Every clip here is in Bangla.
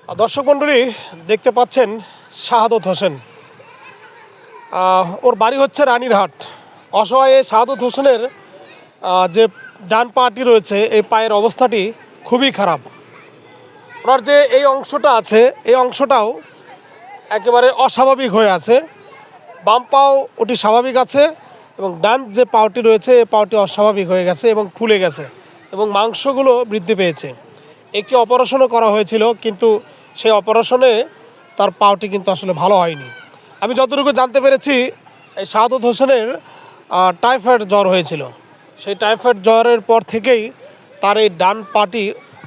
দর্শক মণ্ডলী দেখতে পাচ্ছেন শাহাদত হোসেন। ওর বাড়ি হচ্ছে রানীরহাট। অসহায় শাহাদত হোসেনের যে ডান পাটি রয়েছে, এই পায়ের অবস্থাটি খুবই খারাপ। ওনার যে এই অংশটা আছে, এই অংশটাও একেবারে অস্বাভাবিক হয়ে আছে। বাম পাও ওটি স্বাভাবিক আছে এবং ডান যে পাওটি রয়েছে এই পাওটি অস্বাভাবিক হয়ে গেছে এবং ফুলে গেছে এবং মাংসগুলো বৃদ্ধি পেয়েছে। একটি অপারেশনও করা হয়েছিল, কিন্তু সেই অপারেশনে তার পাওটি কিন্তু আসলে ভালো হয়নি। আমি যতটুকু জানতে পেরেছি, এই শাহাদত হোসেনের টাইফয়েড জ্বর হয়েছিল। সেই টাইফয়েড জ্বরের পর থেকেই তার এই ডান পাটি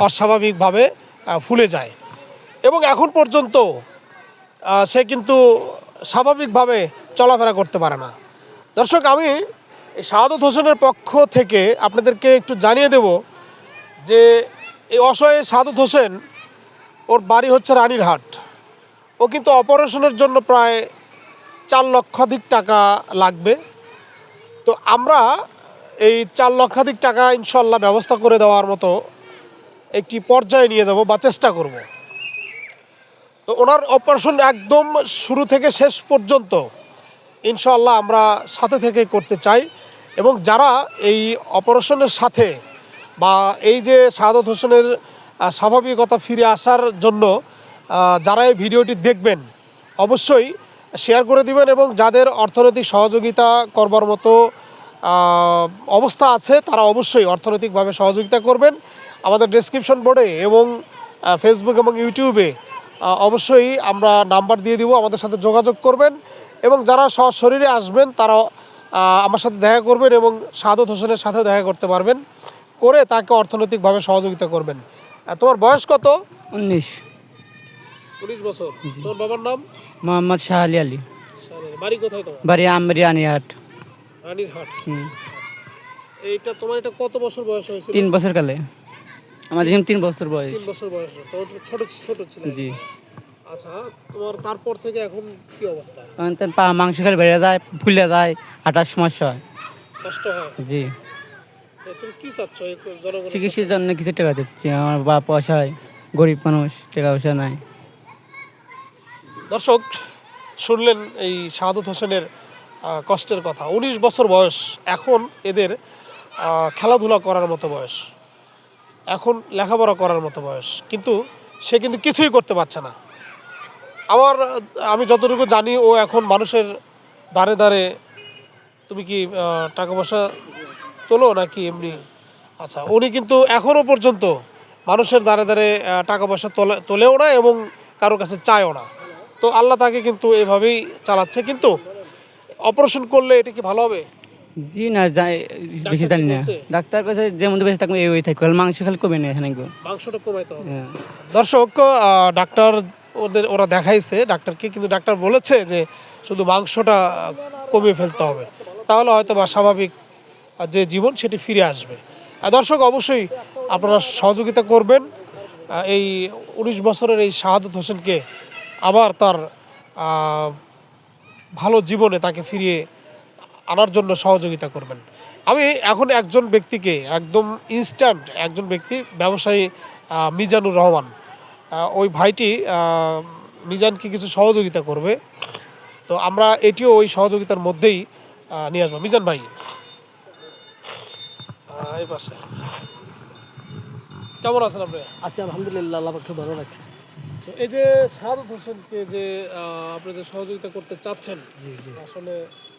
অস্বাভাবিকভাবে ফুলে যায় এবং এখন পর্যন্ত সে কিন্তু স্বাভাবিকভাবে চলাফেরা করতে পারে না। দর্শক, আমি এই শাহাদত হোসেনের পক্ষ থেকে আপনাদেরকে একটু জানিয়ে দেব যে এই অসহায় শাহাদত হোসেন, ওর বাড়ি হচ্ছে রানীরহাট। ও কিন্তু অপারেশনের জন্য প্রায় 4 লক্ষাধিক টাকা লাগবে। তো আমরা এই 4 লক্ষাধিক টাকা ইনশাল্লাহ ব্যবস্থা করে দেওয়ার মতো একটি পর্যায়ে নিয়ে যাব বা চেষ্টা করব। তো ওনার অপারেশন একদম শুরু থেকে শেষ পর্যন্ত ইনশাল্লাহ আমরা সাথে থেকে করতে চাই এবং যারা এই অপারেশনের সাথে বা এই যে শাহাদত হোসেনের স্বাভাবিকতা ফিরে আসার জন্য যারা এই ভিডিওটি দেখবেন অবশ্যই শেয়ার করে দিবেন এবং যাদের অর্থনৈতিক সহযোগিতা করবার মতো অবস্থা আছে তারা অবশ্যই অর্থনৈতিকভাবে সহযোগিতা করবেন। আমাদের ডেসক্রিপশন বোর্ডে এবং ফেসবুক এবং ইউটিউবে অবশ্যই আমরা নাম্বার দিয়ে দিব, আমাদের সাথে যোগাযোগ করবেন এবং যারা সশরীরে আসবেন তারা আমার সাথে দেখা করবেন এবং শাহাদত হোসেনের সাথে দেখা করতে পারবেন, করে তাকে অর্থনৈতিকভাবে সহযোগিতা করবেন। তোমার বয়স কত? 19। 19 বছর। তোমার বাবার নাম? মোহাম্মদ শাহ আলী আলী। বাড়ি কোথায় তোমার? বাড়ি রানীরহাট। রানীরহাট। এইটা তোমার এটা কত বছর বয়স হয়েছিল? 3 বছর কালে। আমার যখন 3 বছর বয়স। 3 বছর বয়স। তো ছোট ছোট ছিল? জি। আচ্ছা, তোমার তারপর থেকে এখন কি অবস্থা? এখন পা মাংস খেলে বেড়ে যায়, ফুলে যায়, হাঁটার সমস্যা হয়। কষ্ট হয়? জি। তুমি কি চাচ্ছ জনগণের? চিকিৎসার জন্য কিছু টাকা চাচ্ছি। আমার বাপ অসহায়, গরিব মানুষ, টাকা পয়সা নাই। দর্শক শুনলেন এই শাহাদত হোসেনের কষ্টের কথা। 19 বছর বয়স। এখন এদের খেলাধুলা করার মতো বয়স, এখন লেখাপড়া করার মতো বয়স, কিন্তু সে কিন্তু কিছুই করতে পারছে না। আমি যতটুকু জানি ও এখন মানুষের দ্বারে দ্বারে, তুমি কি টাকা পয়সা তোলো নাকি এমনি? আচ্ছা, উনি কিন্তু এখনও পর্যন্ত মানুষের দ্বারে দ্বারে টাকা পয়সা তোলেও না এবং কারো কাছে চায়ও না। তো আল্লাহ তাকে কিন্তু এভাবেই চালাচ্ছে। কিন্তু অপারেশন করলে এটা কি ভালো হবে? জি না, বেশি জানি না। ডাক্তার কাছে যেমন বেশি থাকবে এই থাকবে, মাংস খালি কমে নেই, এখানে মাংসটা কমাইতে হবে। দর্শক, ডাক্তার ওরা দেখাইছে ডাক্তারকে, কিন্তু ডাক্তার বলেছে যে শুধু মাংসটা কমিয়ে ফেলতে হবে, তাহলে হয়তো বা স্বাভাবিক যে জীবন সেটি ফিরে আসবে। দর্শক, অবশ্যই আপনারা সহযোগিতা করবেন এই 19 বছরের এই শাহাদত হোসেনকে আবার তার ভালো জীবনে তাকে ফিরিয়ে আনার জন্য সহযোগিতা করবেন। আমি এখন একজন ব্যক্তিকে, একদম ইনস্ট্যান্ট একজন ব্যক্তি, ব্যবসায়ী মিজানুর রহমান, ওই ভাইটি মিজানকে কিছু সহযোগিতা করবে। তো আমরা এটিও ওই সহযোগিতার মধ্যেই নিয়ে আসবো। মিজান ভাই এই পাশে কেমন আছেন আপনি? আছি আলহামদুলিল্লাহ, আল্লাহ খুব ভালো লাগছে। তো এই যে শাহাদত হোসেনকে যে আপনি যে সহযোগিতা করতে চাচ্ছেন, জি জি, আসলে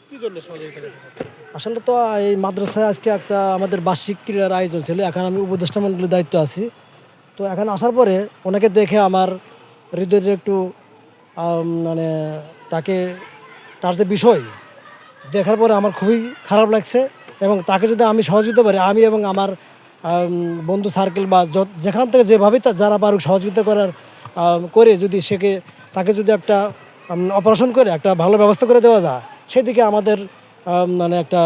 কি জন্য সহযোগিতা করতে চাচ্ছেন? আসলে তো এই মাদ্রাসায় আজকে একটা আমাদের বার্ষিক ক্রীড়ার আয়োজন ছিল, এখন আমি উপদেষ্টা মণ্ডলীর দায়িত্ব আছি। তো এখন আসার পরে ওনাকে দেখে আমার হৃদয়ের একটু মানে তার যে বিষয় দেখার পরে আমার খুবই খারাপ লাগছে এবং তাকে যদি আমি সহযোগিতা পারি, আমি এবং আমার বন্ধু সার্কেল বা যেখান থেকে যেভাবেই যারা পারুক সহযোগিতা করে যদি তাকে যদি একটা অপারেশন করে একটা ভালো ব্যবস্থা করে দেওয়া যায়, সেদিকে আমাদের মানে একটা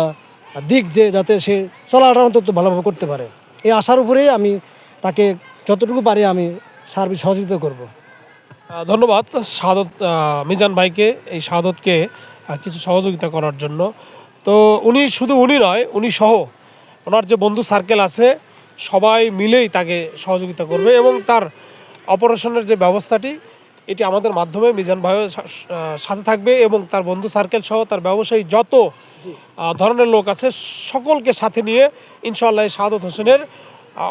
দিক যে যাতে সে চলাটা অন্তত ভালোভাবে করতে পারে, এই আশার উপরেই আমি তাকে যতটুকু পারি আমি সার্বিক সহযোগিতা করব। ধন্যবাদ শাহাদত, মিজান ভাইকে, এই শাহাদতকে কিছু সহযোগিতা করার জন্য। তো উনি নয়, উনি সহ ওনার যে বন্ধু সার্কেল আছে সবাই মিলেই তাকে সহযোগিতা করবে এবং তার অপারেশনের যে ব্যবস্থাটি এটি আমাদের মাধ্যমে মিজান ভাইয়ের সাথে থাকবে এবং তার বন্ধু সার্কেল সহ তার ব্যবসায়ী যত ধরনের লোক আছে সকলকে সাথে নিয়ে ইনশাআল্লাহ এই শাহাদত হোসেনের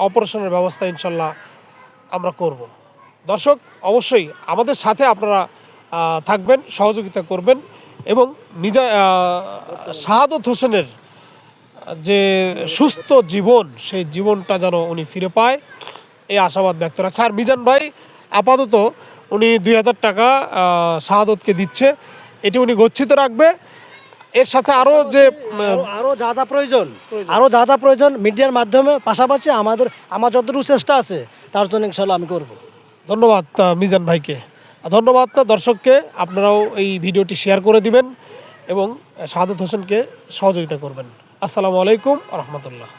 অপারেশনের ব্যবস্থা ইনশাআল্লাহ আমরা করব। দর্শক অবশ্যই আমাদের সাথে আপনারা থাকবেন, সহযোগিতা করবেন এবং শাহাদত হোসেনের যে সুস্থ জীবন সেই জীবনটা যেন উনি ফিরে পায় এই আশাবাদ ব্যক্ত রাখছে। আর মিজান ভাই আপাতত উনি 2000 টাকা শাহাদতকে দিচ্ছে, এটি উনি গচ্ছিত রাখবে। এর সাথে আরও যে আরও যা যা প্রয়োজন মিডিয়ার মাধ্যমে পাশাপাশি আমার যতটুকু চেষ্টা আছে তার জন্য ইনশাল্লাহ আমি করব। ধন্যবাদ মিজান ভাইকে, ধন্যবাদ দর্শককে। আপনারাও এই ভিডিওটি শেয়ার করে দিবেন এবং শাহাদত হোসেনকে সহযোগিতা করবেন। আসসালামু আলাইকুম রহমতুল্লাহ।